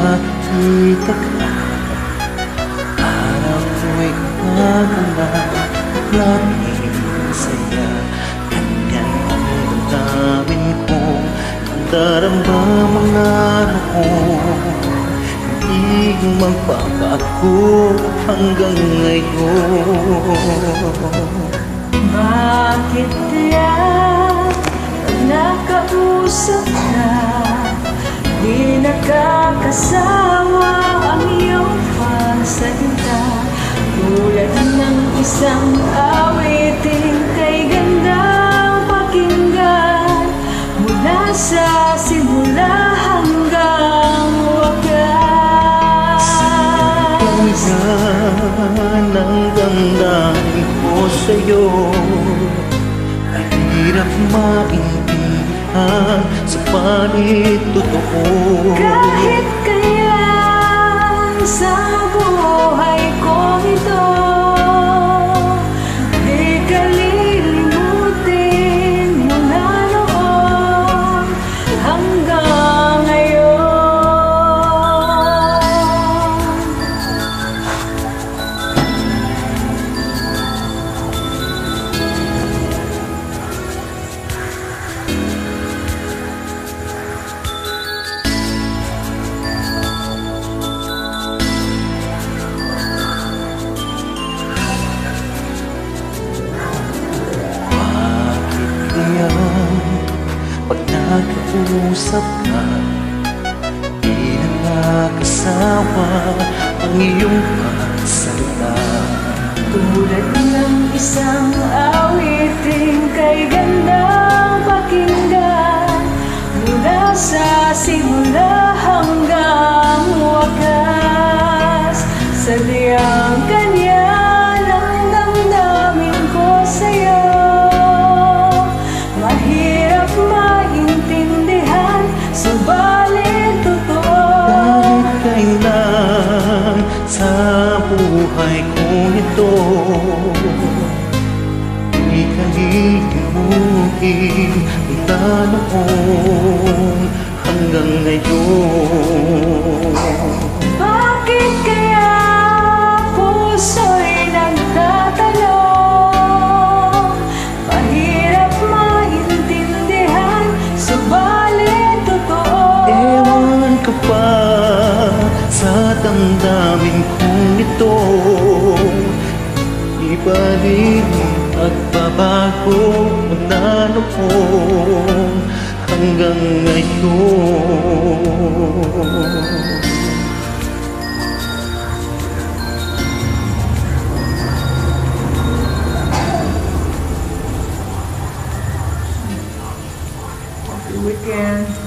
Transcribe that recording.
makita ka. Araw ko'y gumaganda, laging saya. Ganyan ang damdamin ko, ang daramba mga noon. Hindi magbabago hanggang ngayon. Bakit kaya pag nakausap ka, di nakakasawa ang iyong pagsalita? Tulad ng isang awitin kay gandang pakinggan, mula sa simula hanggang wakas. Yan ang damdamin ko sa'yo, mahirap maintindihan, subalit totoo. Kahit kailan sa buhay ko ito, di ka lilimutin mula noon hanggang ngayon. Pag nag-uusap ka, di na nakasawa ang iyong pagsalita. Tulad ng isang awitin kay gandang pakinggan, mula sa simula hanggang wakas. Sadyang ganyan ang damdamin ko sa'yo, mahirap maintindihan, subalit totoo. Kahit kailan sa buhay ko ito, di ka lilimutin mula noon hanggang ngayon. Bakit kaya puso'y nagtatanong? Mahirap maintindihan, subalit totoo. Ewan ka pa sa damdamin kong ito, di ba rin magbabago mula noon hanggang ngayon. Weekend.